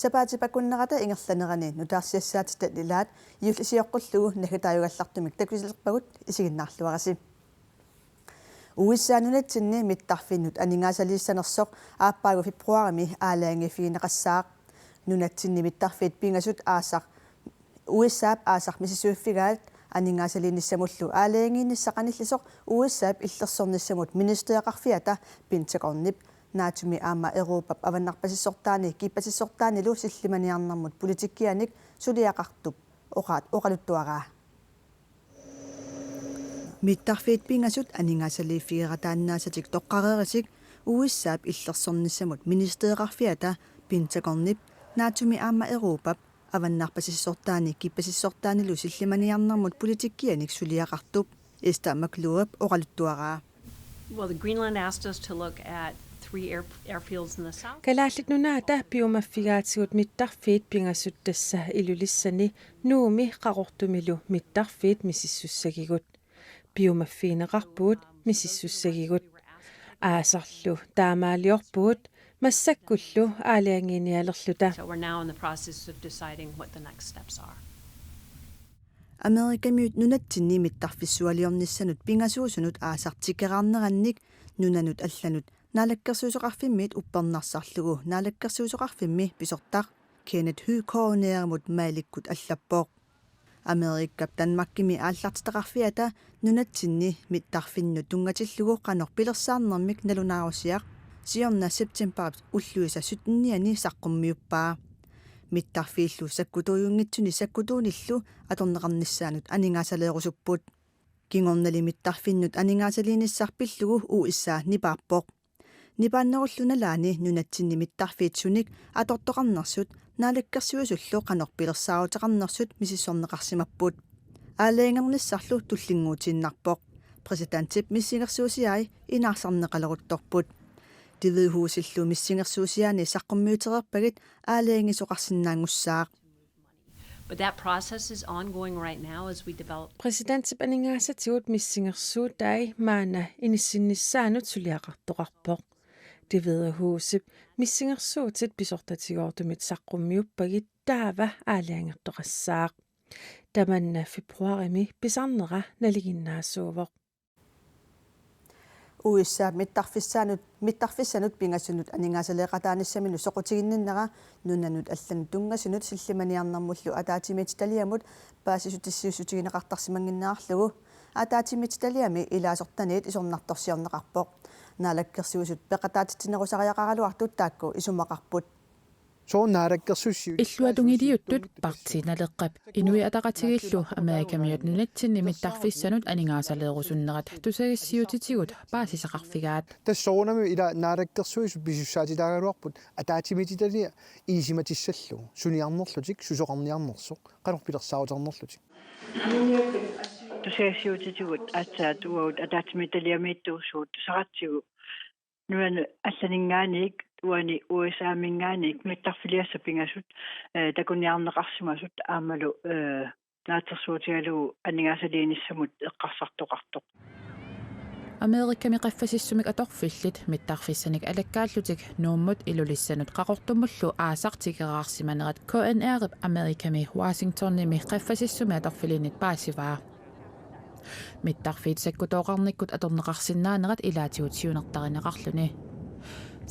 сапаатипакуннерата ингерланерани нутаарсиассаатит лилаат иуллисиоққуллугу нагатааюгаллартумик такусилерпагут исигиннаарлуараси уиссаанунатсинни миттарфиннут анингаасалииссанерсоқ ааппаагу фебруарими аалаангифигинеқассаақ нунатсинни миттарфит пингасут аасақ уиссаап аасақ мисисуиффигаат анингаасалииниссамуллу аалаангиинниссақаниллисоқ уиссаап иллерсорниссамут министериақарфиата пентагоннип наатуми аама Европап аваннарпасиссортаани киппасиссортаанилу силлиманиарнэрмут политиккианик сулиақартуп оқалуттуараа миттарфит пингасут анингаасалииффигератааннаасатик тоққареерисик уиссаап иллерсорниссамут министериақарфиата пентагоннип наатуми аама Европап аваннарпасиссортаани киппасиссортаанилу силлиманиарнэрмут политиккианик сулиақартуп истаамаклуап оқалуттуараа Well, the Greenland asked us to look at 3 airfields in the south. Kalaallit biomaffigaatigut mittarfiit pingassutassa ilulissani nuumi qaqortumilu mittarfiit misissussagigut biomaffiineqarpuut misissussagigut aasarlu taamaaliorpuut массаккуллу аалиангиниалерлута So we're now in the process of deciding what the next steps are. Америкамиут нунатсинни миттарфиссуалиорниссанут пингасуусунут аасартикераарнеранник нунанут алланут наалаккерсуусоқарфиммит уппернарсарлугу наалаккерсуусоқарфимми писортақ Кенет Хюкоонеермут мааликкут аллаппоқ Америккап Данмаркими ааллартитеқарфиата нунатсинни миттарфинну тунгатиллугу қанорпилерсаарнэрмик налунаарусиақ сиорна септемберт уллуиса сутинниани саққуммиуппаа миттарфииллу саккутуйунгитсуни саккутууниллу аторнеқарниссаанут анингаасалеерусуппут кингорнали миттарфиннут анингаасалииниссарпиллугу уиссаа нипаарпоқ нипааннеруллуналаани нунатсинни миттарфиитсуник атортоқарнерсут наалаккерсуусуллу қанорпилерсаарутеқарнерсут мисиссорнеқарсимаппут аалеангерниссарлу туллингуутиннарпоқ президентип миссигерсуусиай инаарсарнеқалерутторпут тивэхуусиллу миссингерсуусиани саққуммиутерерпагит аалеангисоқарсинаангуссаақ But that process is ongoing right now as we develop. Президентип анингаасатигут миссингерсуутай маана иниссиннissaanut сулиақартоқарпоқ тивэхуусип миссингерсуутит писортатигоортумит саққуммиуппагит таава аалеангертоқассаақ таманна фебруарими писарнера налигиннаасуувоқ уиссаа миттарфиссанут пингассунут анингаасалеэқатааниссамину соқутигинниннера нунанут аллан тунгасунут силлиманиарнэрмуллу атаатимит талиамут паасисутиссиусутигинеқартарсимангиннаарлугу атаатимит талиами илаасортаниит исорнарторсиорнеқарпоқ наалаккерсуусут пеқатаатитсинерусариақаралуартут таакку исумақарпут иллуатунгилиуттут партиналеққап инуи атақатигиллу америкамиут нунатсинни миттарфиссанут анингаасалеерусуннерат тусагассиутитигут паасисақарфигаат тассоонами ила наалаккерсуису писуссаатилаагалуарпут атаатимититали иисиматиссаллу суниарнерлутик сусоқарниарнерсо канорпилерсаарутернерлутик тусагассиутитигут аацаатуаут атаатимиталиамииттуусуут тусаратсигу нуана алланингааник уани уисаамингааник миттарфилиассапингасут такуниарнеқарсимасут аамалу наатерсуутигалугу анингаасалииниссамут эққарсартоқартоқ Америками qaffasissumik atorfillit mittarfissanik alakkaallуtik nuummut ilulissанут qaqortumullu aasartikeraarsimanerat KNR Amerikami Washingtonimi qaffasissumi atorfilinit paasivaa mittarfiit sakkutooqarnikkut atorneqarsinnaanerat ilaatiutiunertarineqarluni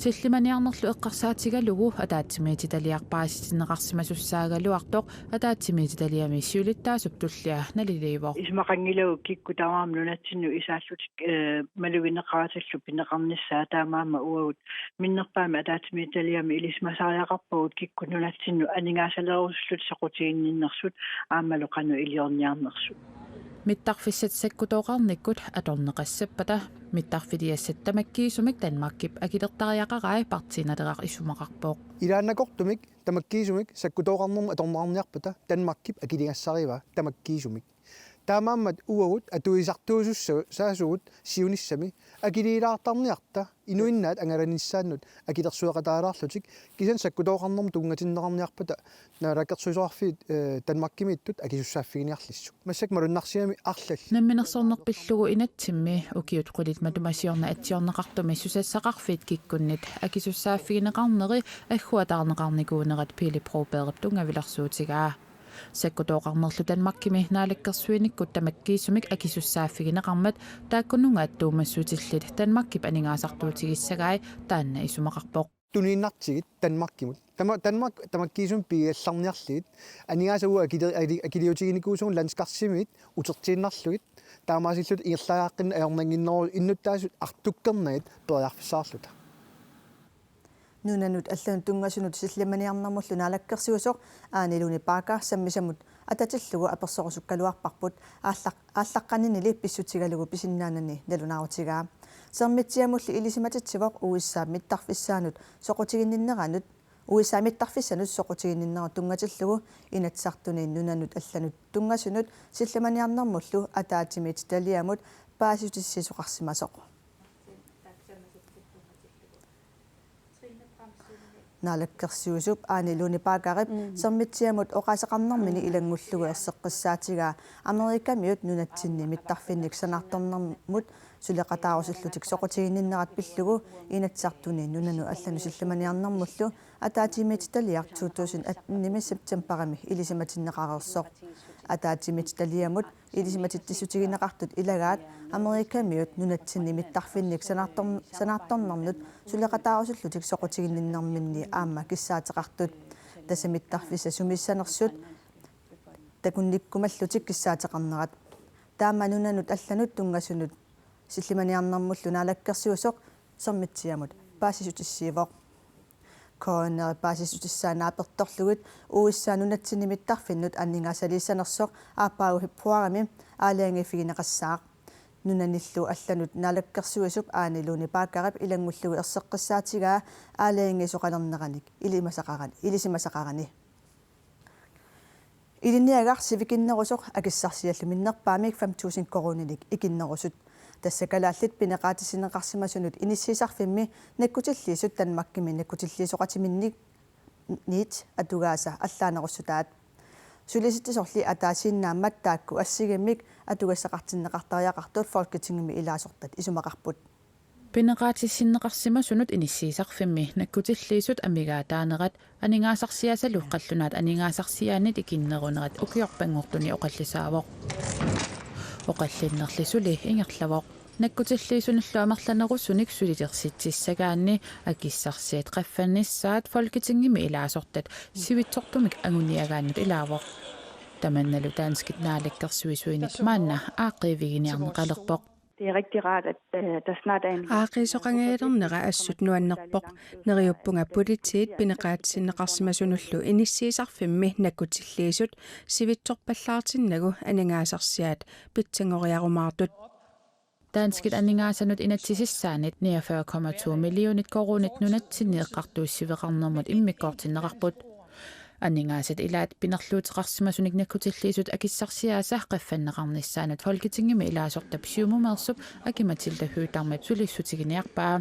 силлиманиарнерлу эққарсаатигалугу атаатсимиититалиарпааситинеқарсимасуссаагалуартоқ атаатсимиититалиами сиулиттаасуп туллиа исмақангилагу кикку таамаам нунатсинну исааллутик малугинеқараталлу пинеқарниссаа таамаама уагут миннерпаами атаатсимииталиами илисмасариақарпагут кикку нунатсинну анингаасалерусуллут сақутиинниннэрсут аамалу қану илиорниарнерсут миттарфиссат саккутооқарниккут аторнеқассаппата миттарфилиассат тамаккиисумик Данмаркип акилертариақарай партиналерар исумақарпоқ илааннакортумик тамаккиисумик саккутооқарнерма аторнеқарниарпата Данмаркип акилигассарива тамаккиисумик таамааммат уагут атуисартуусуссу саасугут сиунissami акилиилаартарниарта инуиннаат ангаланиссааннут акилерсуэкатаалаарлутик кисан саккутооқарнэрм тунгатиннеқарниарпата наалаккерсуисоарфиит танмаккимииттут акисуссааффигиниарлиссу массак малуннарсиами арлал намминерсорнерпиллугу инатсимми укиут qulит матумасиорна атсиорнеқартуми сусассақарфиит киккуннит акисуссааффигинеқарнери аггуатаарнеқарникуунерат пилипробеерп тунгавилэрсуутигаа саккутооқарнерлу танмаккими наалаккерсуиниккут тамаккиисумик акисуссааффигинеқармат тааккуннунгаат туумассуутиллит танмаккип анигаасартуутигиссагаи таанна исумақарпоқ тунииннартигит танмаккимут танмак тамаккиисум пигалларниарлигит анигаасагуа акилиутигиникуусуун ланскарсимит утертииннарлугит таамаасиллут иерлаааққин аернангиннеру иннуттаасут артуккернагит периарфиссаарлута нунанут аллан тунгасунут силлиманиарнэрмуллу наалаккерсуусоқ аанилуни паака саммисамут ататиллугу аперсорусуккалуарпарпут ааллаққанинили писсутигалугу писиннаанани налунаарутигаа сермитсиамулли илисиматитсивоқ уиссаамит тарфиссаанут соқутигинниннеранут уиссаамит тарфиссанут соқутигинниннера тунгатиллугу инатсартуни нунанут алланут тунгасунут силлиманиарнэрмуллу атаатимит талиамут паасутиссисоқарсимасоқ наалаккерсуусуп аанилуни паакарип сермитсиамут оқасеқарнэрмини илангуллугу ерсеққиссаатигаа америкамиут нунатсинни миттарфинник санаарторнэрмут сулеқатаарусуллутик соқутигинниннерат пиллугу инатсартуни нунану аллану силлиманиарнэрмуллу атаатимит талиар 2018 септембарами илисиматиннеқарерсоқ атаатимит талиамут илисиматиттиссутигинеқартут илагаат америкамиут нунатсинни миттарфинник санаарторнэрнут сулеқатаарусуллутик соқутигинниннэрминни аама киссаатеқартут тасамиттарфиса сумиссанерсут такунниккумаллутик киссаатеқарнерат таама нунанут алланут тунгасунут силлиманиарнэрмуллу наалаккерсуусоқ сермитсиамут паасисутиссиивоқ коонер паасисутиссаанааперторлугит уиссаанунатсинимиттарфиннут аннингасалиссанерсоқ аапаагу хиппуарами аалаангифигинеқассаақ нунаниллу алланут наалаккерсуисуп аанилуни пааккарап илангуллугу ерсеққиссаатигаа аалаангисоқалернераник илисимасақарани илиниагар сивикиннерусоқ акиссарсиаллу миннерпаамик 5000 корониник икиннерусут тассакалааллит пинеқаатисинеқарсимасунут иниссисарфимми наккутиллиисут танмаккими наккутиллиисоқатиминник нит атугааса аллаанеруссутаат сулиситтисорли атаасииннааммат таакку ассигиммик атугассақартиннеқартариақартуут фолкетингми илаасортат исумақарпут пинеқаатиссиннеқарсимасунут иниссисарфимми наккутиллиисут амигаатаанерат анигаасарсиасалу қаллунаат анигаасарсиаанит икиннерунерат укиорпангортуни оқаллисаавоқ оқаллиннерлисули ингерлавоқ наккутиллиисуналлу амерланеруссуник сулитерситсиссагаанни акиссарсиат qaffannissaat folketingimi ilaasорtат сивитсортумик агуниагааннут илаавоқ таманналу таанскит наалаккерсуисуинит маанна ааққивигиниарнеқалерпоқ Det er rigtig rart, at der snart er en... Aaqisoqangailernera assut nuannerpoq neriuppunga politit pineqaatsinneqarsimasunullu inissiisarfimmi nakkutilliisut sivitsorpallaartinnagu aningaasarsiaat pitsangoriarumaartut таанскит аннигаасанут инатсисissaanit 49,2 миллионит коронит нунатсинниэққартууссивеқарнэрмут иммиккоортиннеқарпут аннигаасат илаат пинерлуутеқарсимасуник наккутиллиисут акиссарсиааса qaffannеқарниссаанут folketingimi илаасортап сиумумерсуп акиматилла хуутармат сулиссутигиниарпаа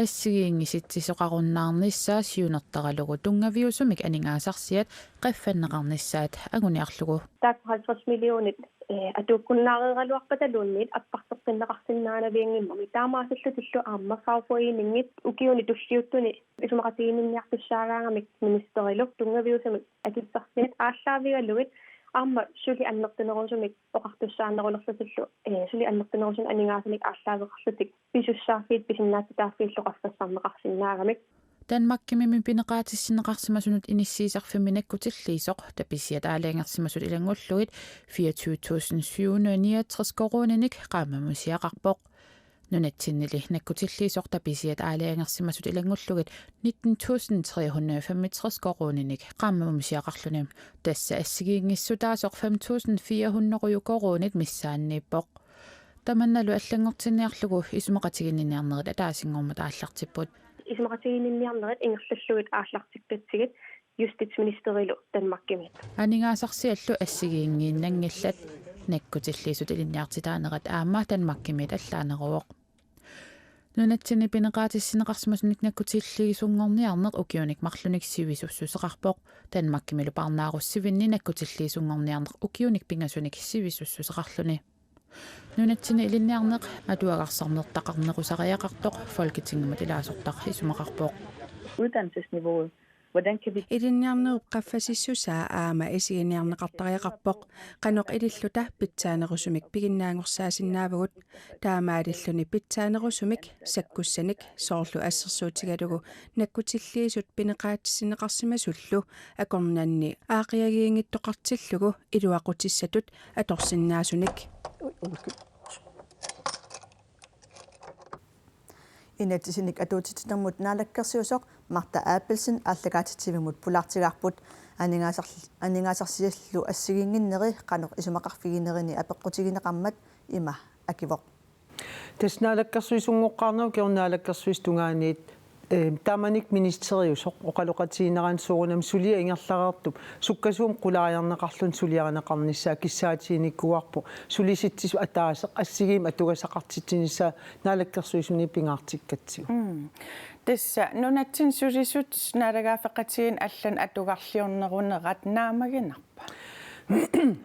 ассигиингиситсисоқаруннаарниссаа сиунертаралугу тунгавиусумик аннигаасарсиат qaffannеқарниссаат агуниарлугу Так 50 миллионит атуккуннаареералуарпаталуунниит аппартеққиннеқарсиннаанавиангиммами таамаасаллутиллу ааммафаарфуинингит укиуни туссиуттуни исумақатигининниартуссаагаангамик министерилу тунгавиусамик акиссарсиат ааллаавигаллугит аама сули аннертунерусумик оқартуссаанерулерлутиллу сули аннертунерусун анигаасаник ааллаавеқарлутик писуссаарфиит писиннаатитааффииллоқарфассарнеқарсинаагамик Danmarkimi pineqaatissинеқарсимасунут иниссиисарфимми наккутиллиисоқ таписсиат аалаангерсимасут илангуллугит 24769 корониник qaamamусиақарпоқ нунатсиннили наккутиллиисоқ таписсиат аалаангерсимасут илангуллугит 19365 корониник qaamamусиақарлуним тасса ассигиингиссутаасоқ 5400 коронит миссааннииппоқ таманналу аллангортинниарлугу исумақатигинниарнерит атаасингормат ааллартиппут исумақатигининниарнерит ингерллугит ааллартиктатсигит justitsministerilu Danmarkimit анигаасарсиаллу ассигиингииннангиллат nekkutillисут илинниартитаанерат аама танмаккимит аллаанеруоқ нунатсини пинеқаатиссинеқарсимасуник наккутиллигисунгорниарнеқ укиуник марлуник сивисуссусеқарпоқ танмаккимилу парнааруссивинни наккутиллигисунгорниарнеқ укиуник пингасуник сивисуссусеқарлуни нунатсини илинниарнеқ атуагарсарнертақарнерусариақартоқ folketinget илаасортақ исумақарпоқ uddannelsesniveauet. Hvordan kan vi Idinniarnerup qaffasissusaa aama isigiниarneqartariaqarpoq qanoq ililluta pitsaanerusumik piginnaangorsaasinnaavugut taamaadilluni pitsaanerusumik sakkussanik soorlu assersuutigalugu nakkutilliisut pineqaatissinneqarsimasullu akornanni aaqiagiingittoqartillugu iluaqutissatut atorsinnaasunik инатисиник атуутитинэрмут наалаккерсиусоқ марта ааппелсин ааллагаатитсивимут пулаартигарпут анигаасарсиаллу ассигингиннери қанеқ исумақарфигинерини апеққутигинеқармат има акивоқ таснаалаккерсуисунгоққарнау киорнаалаккерсуистунгаанит тааманик министериусоқ оқалоқатиинеран соорунам сулия ингерлареэртуп суккасуум қулаариарнеқарлун сулиаранеқарниссаа киссаатииниккуарпу сулиситсису атаасеқ ассигиим атугасақартитсинисса наалаккерсуисуни пингаартиккатсиу тасса нунатсин сулисут наалагаафеқатигин аллан атугарлиорнерунерат наамагинарпа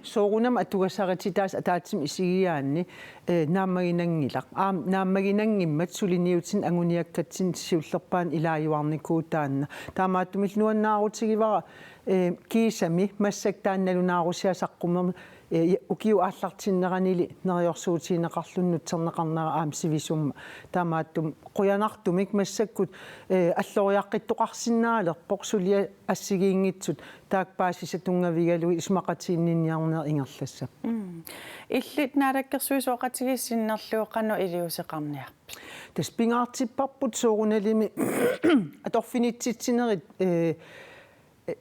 соорунам атугасарититаас атаатсим исигиаанни наамагинангилақ наамагинангиммат сулиниутин агуниаккатсин сиуллерпаан илааюарникуутаанна таамааттумил нуаннаарутигивара кисами массактаанналунаарусиасаққумерми укиу ааллартиннеранили нериорсуутиинеқарлуннут тернеқарнера аам сивисумма таамааттум қуянартумик массаккут аллориаққиттоқарсинаалерпоқ сулия ассигиингитсут таакпаасиса тунгавигалуи исмақатииннинниарнер ингерласса иллит наалаккерсуисоқатигиссиннерлуоқану илиусеқарниарпи тас пингаартиппарпут сооруналими аторфинитситсинерит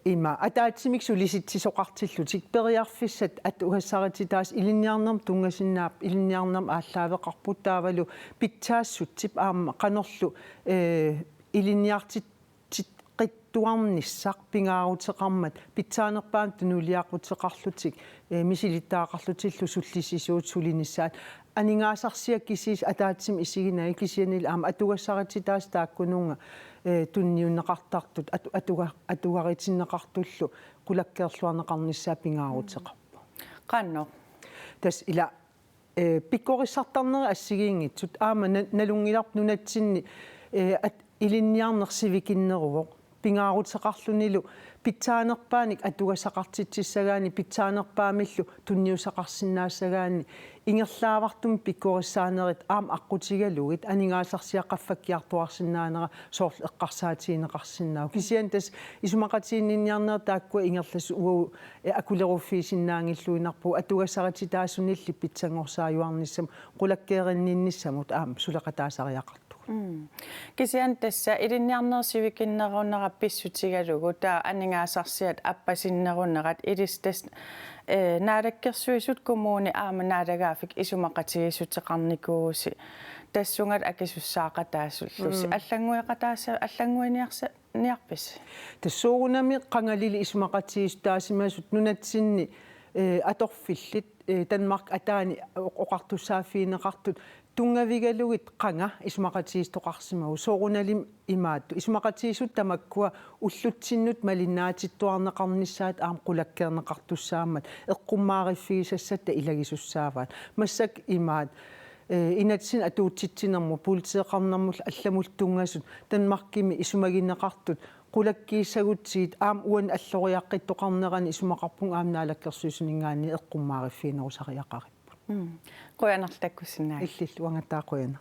има атаатсимик сулиситсисоқартиллутик периарфиссат атугассарититаас илинниарнерм тунгасиннаап илинниарнерм ааллаавеқарпут таавалу питсаассутсип аама қанерлу илинниартит qittuarnissaq pingaaruteqarmat pitsaanерпаан тунулиақутеқарлутик мисилиттаақарлутиллу суллисисуут сулинissaat анингаасарсиак кисис атаатсим исигинай кисианил аама атугассарититаас тааккунунга тунниуннеқартартут атугаритиннеқартуллу кулаккеерлуарнеқарниссаа пингаарутеқарпа қанно тас ила пиккорissartarneri ассигиингитсут аама налунгиларп нунатсинни илинниарнерсивикиннеруоқ пингаарутеқарлунилу питсаанерпааник атугасақартитсисагаани питсаанерпаамиллу тунниусақарсинаассагаани ингерлаавартум пиккориссаанерит аам аққутигалугит анигаасарсиаққаффаккиартуарсинаанера соорл эққарсаатиинеқарсинаа кисиан тас исумақатииннинниарнер тааккуа ингерлас уау акулеруффиисиннаангиллуинарпу атугасарититаасунилли питсангорсааюарниссам қулаккеериннинниссамут аам сулеқатаасариақар кисиан тасса илинниарнерсивикиннерунера писсутигалугу таа анингаасарсиат аппасиннерунерат илистас наалаккерсуисут коммуни аама наалагаафик исумақатигиссутеқарникууси тассунгат акисуссаақатаассуллуси аллангуиқатааса аллангуиниарса ниарпис тассуурунами қангалили исумақатигис таасимасут нунатсинни аторфиллит Danmark атаани оқартуссааффиинеқартут тунгавигалугит қанга исмақатиистоқарсимагу сооруналим имаатту исмақатиисут тамаккуа уллутсиннут малиннаатиттуарнеқарниссаат аам қулаккернеқартуссаамат эққуммаариффигисассатта илагисуссааваат массак имаат инатсин атуутситсинерму пултеэқарнэрмул алламул тунгасут танмаркими исумагиннеқартут qulakkiissagutsigit aam uan alloriaqqittoqarnerani isumaqarpung aamnaalakkersuusuningaanni eqqummaariffiinerusariaqarippu qoyanartakkussinaa illillu angattaaqoyana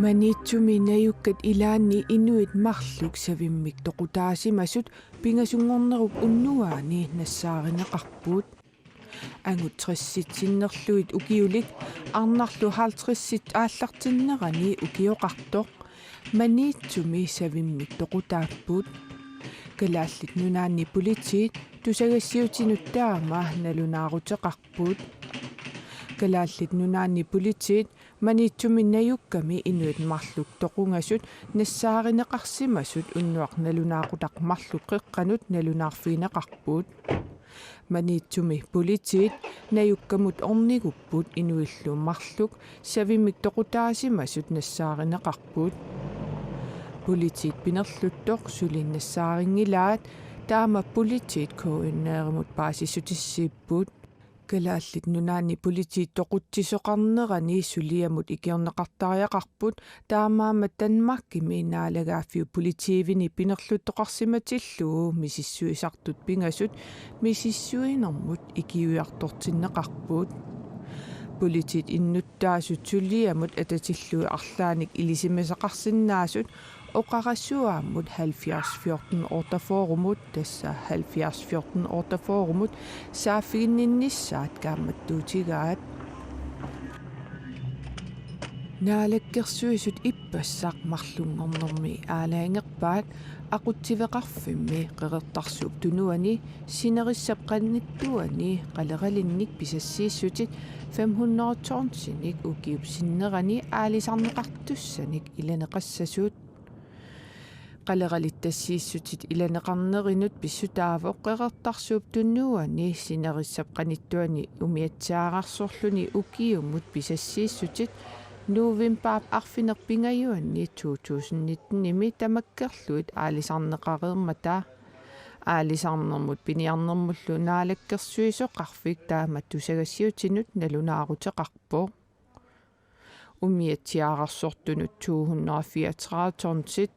Manitsumi najukkat ilaanni inuit marluk savimmik toqutaasimasut pingasungornerup unnuaani nassaarinaqarpuut angut 60-sitsinnerluit ukiulik arnarlu 50-sit aallartinnerani ukioqartoq manitsumi savimmik toqutaappuut kalaallit nunaanni politiit tusagassiutinuttaama nalunaaruteqarpuut kalaallit nunaanni politiit manitsumi najukkami inuit marluk toqungasut nassaarinеқарсимасут уннуақ налунаақутақ марлуқ қеққанут налунаарфиинеқарпуут Maniitsumi politiit najukkamut ornigupput inuilluummarluk savimik toqutaasimasut nassaarinaqarput politiit pinerluttoq sulinnassaarinngilaat taama politiit koinneerimut paasissutissiipput kalaallit nunaani politiit toquttisoqarnerani suliamut ikiorneqartariaqarput taamaama Danmarkimi inaalagaaffiu politiivini pinerluttoqarsimatilluu misissuisartut pingasut misissuinermut ikiuiartortinneqarput politiit innuttaasut suliamut atatilluu arlaanik ilisimasaqarsinnaasut oqarassuaamut 70-14 tassa 70-14 saaffiginninnissaat kaammattuutigaat naalakkersuisut ippassaq marlungornermi aalaangerpaat aqutsiveqarfimmi qeqertarsuup tunuani sinerissap qannittuani qaleqalinnik pisassiissutit 500 tonsinik ukiupsinnerani aalisarneqartussanik ilaneqassasuut qaleqalittassiissutit ilaneqarnerinut pissutaavoq qeqertarsuup tunuani sinerissap qannittuani umiatsaaqarsorluni ukiumut pisassiissutit November arfinerpingajuanni 2019 tamakkerluit aalisarneqareermata aalisarnermut piniarnermullu naalakkersuisoqarfik taamattusagassiutinut nalunaaruteqarpo umiatsiaqarsortunut 234 tonsit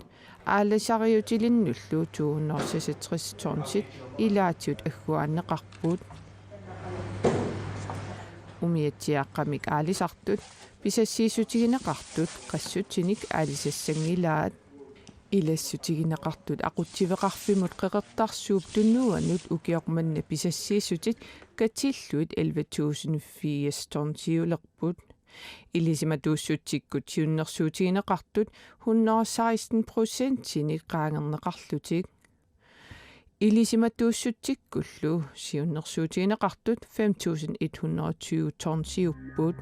aalisariutilinullu 266 tonsit ilaatiut agguaanneqarput umiatsiaqqamik aalisartut pisassiisutigineqartut qassutinik aalisassangilaat ilassutigineqartut aqutsiveqarfimut qeqertarsuup tunuanut ukiormanna pisassiissutit katilluit 11.004 tonsiulerput ilisimatuussutikkut siunnersuutigineqartut 116% qaangerneqarlutik ilisimatuussuttikkullu siunnersuutigineqartut 5.120 tonsiupput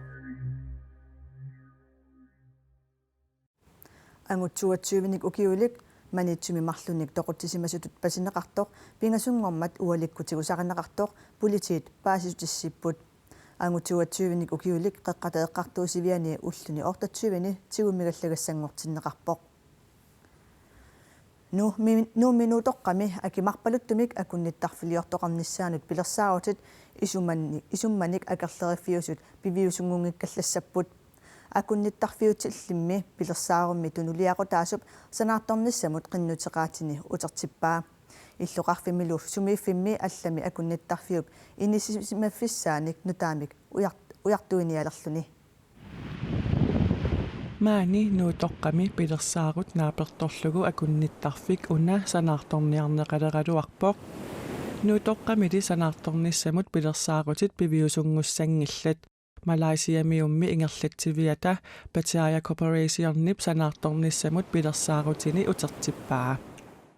ангутсуатсуивник укиулик манитсуми марлуник тоқутсисимасутут пасинеқартоқ пингассунгормат уаликкутигусаринеқартоқ политиит паасисутиссиппут ангутсуатсуивник укиулик қеққатеэққартуусивиани уллуни ортатсуивини тигуммигаллагассангортиннеқарпоқ ну минутоққами акимарпалуттумик акунниттарфилиортоқарниссаанут пилерсаарутит исумманик акерлериффиусут пивиусунгунгиккаллассаппут акунниттарфиутиллимми пилерсаарумми тунулиақутаасуп санаарторнissamут qinnuteqaatini utертиппаа иллоқарфимилу сумииффимми аллами акунниттарфиуп инисимаффиссааник нутаамик уяртуиниалерлүни маани нуутоққами пилерсаарут нааперторлугу акунниттарфик уна санаарторниарнеқалеқалуарпоқ нуутоққамили санаарторнissamут пилерсаарутит пивиусунгуссангиллат Malaysiamiummi ingerlatsiviata Pattaya Corporation-nip sanartornissamut pilersаарutini utertippaa.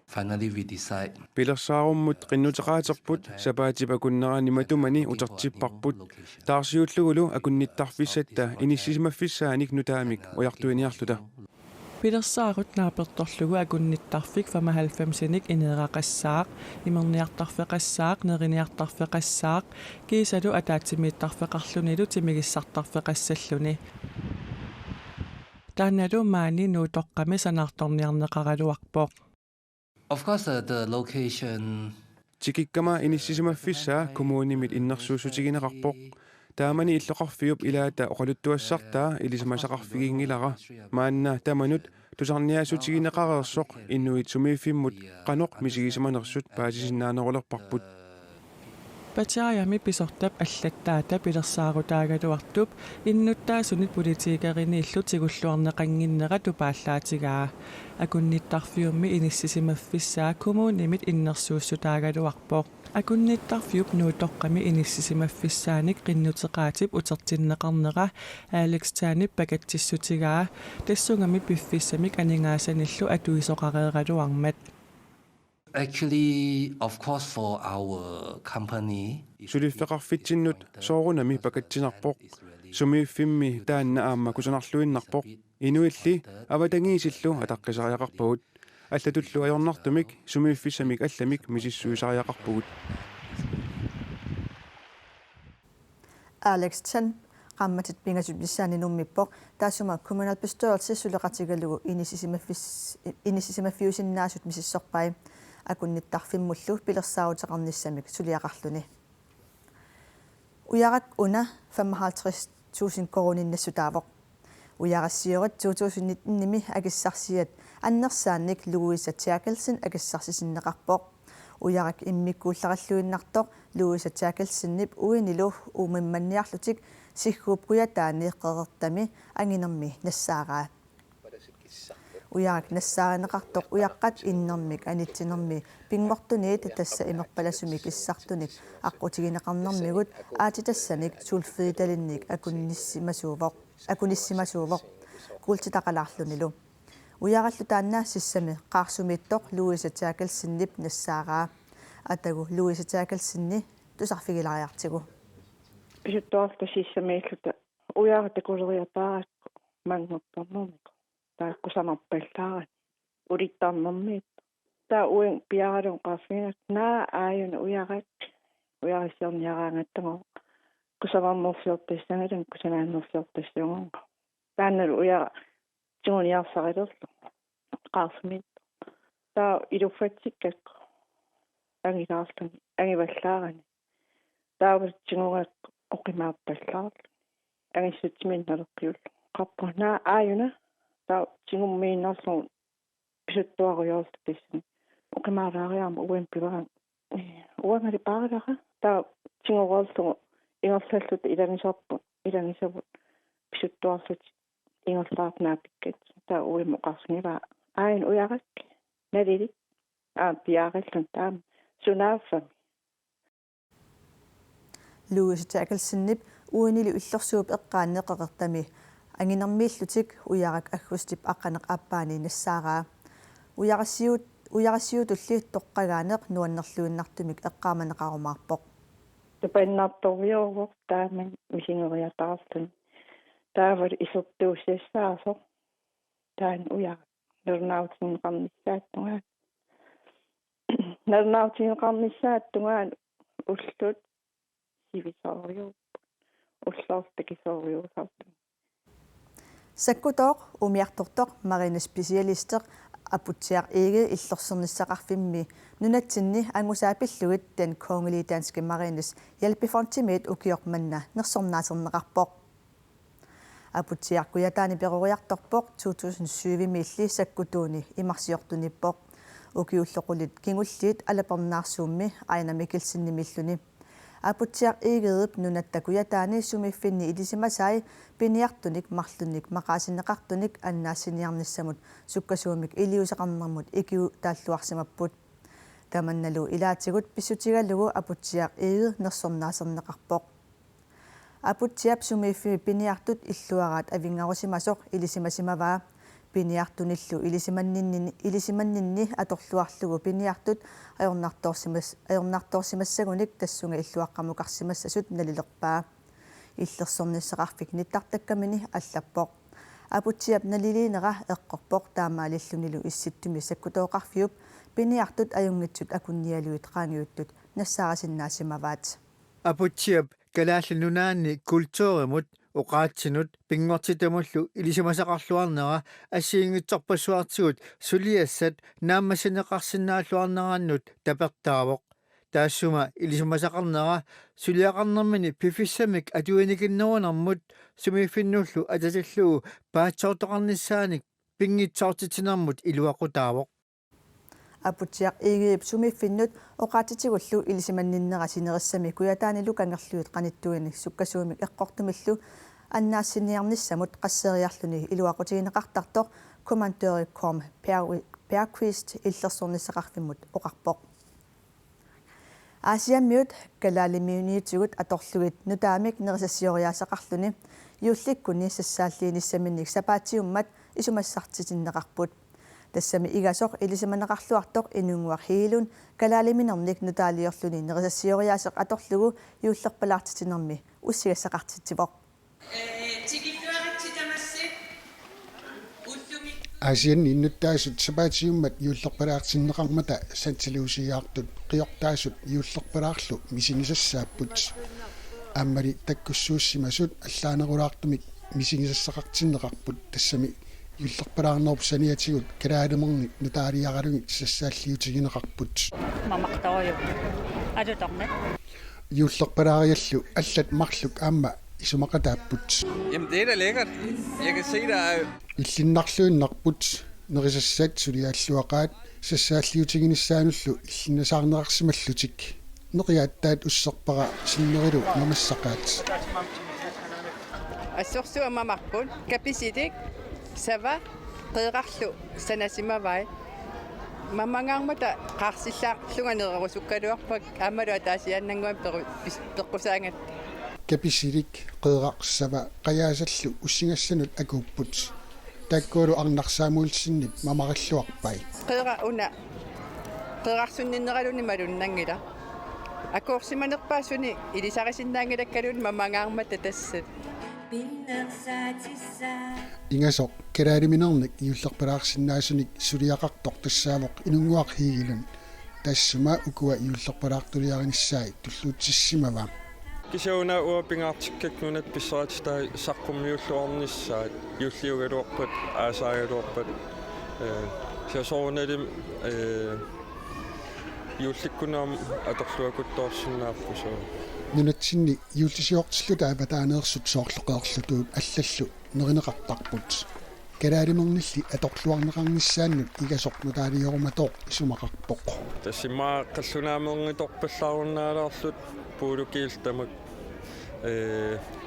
Finally we decide pilersaarummut qinnuteqaaterput sapaatip akunnerani matumani utertipparput taarsiullugulu akunnittarfissatta inissimaffissaanik nutaamik ujartuiniarluta pilersaarut naapertorlugu akunnittarfik 95-nik ineeraqassaaq imerniartarfeqassaaq neriniartarfeqassaaq kiisalu ataatimiittarfeqarlunilu timigissartarfeqassalluni taanalu maani nuutoqqami sanartorniarneqaraluarpoq. Of course the location tikikkama inissimaffissaa kommunimit innersuusutigineqarpoq taamani illoqarfiup ilaata oqaluttuassartaa ilisamasaqarfigingilara maanna tamanut tusarniaasutigineqareersoq innuit sumiiffimmut qanoq misigisamanersut paasisinnaanerilerparput Pattayami pisortap allattaata pilersaarutaagaluartup innuttaasunit politiikerini-illu tigulluarneqanginnera tupaallaatigaa akunnittarfiummi inissisimaffissaa kommunimit innersuussutaagaluarpoq akunnittarfiup nuutoqqami inissisimaffiссaanik qinnuteqaatip utertinneqarnera Alex Tanip pakatsissutigaa tassungami piffissamik aningaasanillu atuisoqareeraluarmat. Actually, of course, for our company, suliffeqarfitsinnut soorunami pakatsinarpoq sumiiffimmi taanna aamma kusanarluinnarpoq inuilli avatangiisillu ataqqisariaqarpugut аллатуллу ajornartumik sumiiffissamik allamik misissuisariaqarpugut Alex Chan qammatit pingasut bissaani nummippoq taassuma kommunalbestørelse suleqatigalugu inisisimaffiusinnaasut misissorpai akunnittarfimmullu pilersaaruteqarnissamik suliaqarluni uyarak una 55.000 koruninnasutaavoq uyarassiurat 2019 akissarsiat annersaannik Louisa Terkelsen akissarsisinneqarpoq uyarak immikkuullaralluinnartoq Louisa Terkelsenip uinilu uumimmanniarlutik sigguupkuyataani qerertami anginermi nassaaraa uyarak nassaaranеqartoq uyaqqat innermik anitsinermi pingmortuniit tassa imerpalasumik issartunik aqqutigineqarnermigut aatitassanik sulfiitalinnik akunissimasuuvoq kuultitaqalaarlunilu uyarallu taanna sissami qaarsumiittoq Louisa Terkelsenip nassaaraa atagu Louisa Terkelsenni tusarfigilariartigu Pisuttuarta sissamiilluta uyarataquleriataaqat mangortornermiq taakkusamarpallaarani ulittarnermiit taa uing piaralun qaaffinak naa aayuna uyarissiorniaraangattago kusavarnerfiortissangalan kusanaannerfiortissuunga taannalu uyara tигуниарсариlerlu qaarsumiit taa iluffatsikkak angilaarluni angivallaarani taavalitsigungak oqimaappallaarlu angissutimiinnalerpiullu qarpunaa aayuna taa tigummiinnerluun pisuttuariorlu tissani oqimaalaariarma uanpileran uangali paaralaqa taa tigororlugu ingerlalluta ilangisavut pisuttuarlut ingerlaarnaapikkat taa uimmoqarsinivaa aayun uyarak nalilit piaarillun taama sunaaffami Louisa Terkelsenip uinili ullersuup eqqaanneqeqertami anginermiillutik uyarak aggustip aqqaneq appaani nassaaraa uyarassiutulli toqqagaaneq nuannerluinnartumik eqqaamaneqarumaarpoq tapannaartorviorvoq taaman misingeriataarlun taavat isertuussiassaasoq taan uyarak nernautinqarnissaattungaan ullut sivisoriup ullortakisoriusartu sakkutoq umiartortoq marine specialisteq aputiaq ikke illersernisaqarfimmi nunatsinni angusaapillugit den kongelige danske marines hjælpefontimit ukiormanna nersornaaserneqarpoq aputiaq kuyataani peroriartorpoq 2007 milli sakkutuuni imarsiortunippoq ukiulloqulit kingulliit alapernaarsuummi Aina Mikkelsen-nimilluni aputiaq igeedup nunattakuyataani sumiffinni ilisimasai piniartunik marlunik maqaasineqartunik annaassiniarnissamut sukkasuumik iliuseqarnermut ikiu taalluarsimapput tamannalu ilaatigut pissutigalugu aputiaq ige nersornaaserneqarpoq aputiap sumiffi piniartut illuaraat avingarusimasoq ilisimasimavaa piniartunillu ilisimanninni atorluarlugu piniartut ajornartorsimassagunik tassunga illuaqqamuqarsimassasut nalilerpaa illersornissaqarfik nittartakkamini allappoq aputiap naliliinera eqqorpoq taamaalillunilu issittumi sakkutooqarfiup piniartut ajungitsut akunnialuit qaangiuttut nassaarasinnaassimavaat aputiap kalaallununaanni kultuurimut uqaatsinut pingortitamullu ilisimasaqarluarnera assiingitsorpassuartigut suliassat naammassineqarsinnaalluarnerannut tapertaavoq taassuma ilisimasaqarnera suliaqarnermini pifissamik atuinikinnerunermut sumiffinnullu atatillugu paatsoortoqarnissaanik pingitsoortitinermut iluaqutaavoq aputiaq igiip sumiffinnut oqaatitigullu ilisimanninnera sinerissami kuyataanilu kangerluit qanittuinik sukkasuumik eqqortumillu annaassiniarnissamut qasseriarluni iluaqutigineqartartoq kommandørikkorm Perquist illersornissaqarfimmut oqarpoq Asiammiut kalaalimiuniitigut atorlugit nutaamik nerisassioriaasaqarluni yuullikkuni sassaalliinissaminnik sapaatiummat isumassartitinneqarput тассами игасоқ илисиманеқарлуартоқ инунгуархиилун калаалиминерник нутаалиорлуни нерисассиориаасеқ аторлугу юуллерпалаартитинерми уссигассақартитсивоқ асианни иннуттаасут сапаатиуммат юуллерпалаартиннеқармата сантилуусиаартут қиортаасут юуллерпалаарлу мисинисассааппут аммали таккуссууссимасут аллаанерулаартумик мисигисассақартиннеқарпут тассами юллерпалаарнерп саниатигут калаалемерник нутаалиагалугит сассааллиутигинеқарпут мамартариу адуторне юллерпалаариаллу аллат марлук аама исумақатааппут Jamen det er da lækkert. Jeg kan se der er иллиннарлуиннарпут нерисассаат сулиааллуақаат сассааллиутигиниссаануллу иллинасаарнеқарсималлутик неқиааттаат уссерпара синнерилу намассақаат ассорсуамамарпут каписитик сава қеэқарлу санасимавай мамангаармата қаарсиллаарлунганереру суккалуарпак аамалу атаасиааннангуам пеққусаангат каписилик қеэқарсава қаяасаллу уссингассанут акууппут таккуулу арнарсаамуулсиннип мамариллуарпай қеэра уна қеэқарсунниннералуни малуннангила акуорсиманерпаасуни илисарисиннаангилаккалуни мамангаармата тассат ингасоқ калаалиминерник иуллерпалаарсиннаасуник сулиақартоқ тассаавоқ инунгуақ хигилун тассума укуа иуллерпалаартулиаринissаи туллуутсиссимава кисауна уапингаартиккакнунат писсаатистай саққуммиуллуарнissaat юллиугалуарпат аасаагалуарпат сиасоорналим юлликкунаам аторлуакуттоорсиннааппусоо нунатсинни юлтисиортиллута аватаанеерсут соорлоқеерлутуут аллаллу неринеқартарпут калаалимернилли аторлуарнеқарнissaannут игасоқнутаалиоруматоо исумақарпоқ тассимаа қаллунаамернgitorpallaarunnaalaarlut puulukиилтамак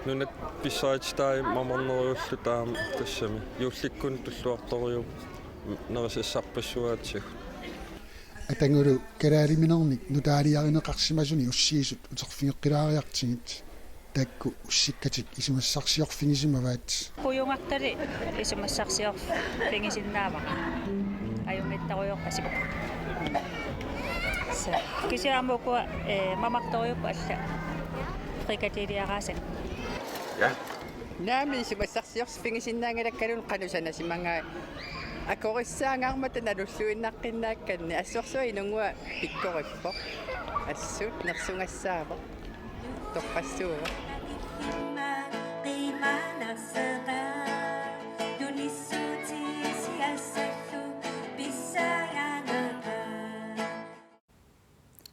нунат писсаатистай мамарнериуллу таам тассами юлликкун туллуарториу нерисассарпассуаатсиг атангулу калаалиминерник нутаалиаринеқарсимасуни уссиисут утерфингеққилаариартигит такку уссиккатик исумассарсиорфигисимаваат пуюнгартали исумассарсиор пингисиннаава аюмиттаруйорпасик кисиамоку мамарториуп алла фрикатилиараасак я наами исумассарсиорс пингисиннаангалаккалун канусанасимангаа акориссаангаармата налуллуиннаққиннаакканни ассорсуа инунгуа пиккориппо ассут нерсунгассаава тоққассуува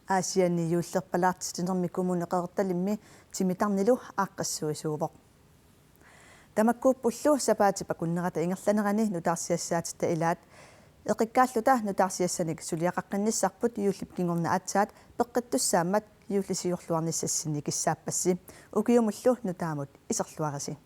аасианни юуллерпалаартитинерми кумунеқерталимми тимитарнилу ааққассуисуувоқ тамаккууппуллу сапаатипа куннерата ингерланерани нутаарсиассаатита илаат эқиккааллута нутаарсиассаник сулиақаққинниссарпут юуллип кингорна атсаат пеққиттуссаамат юуллисиурлуарниссассини киссааппасси укиумуллу нутаамут исерлуариси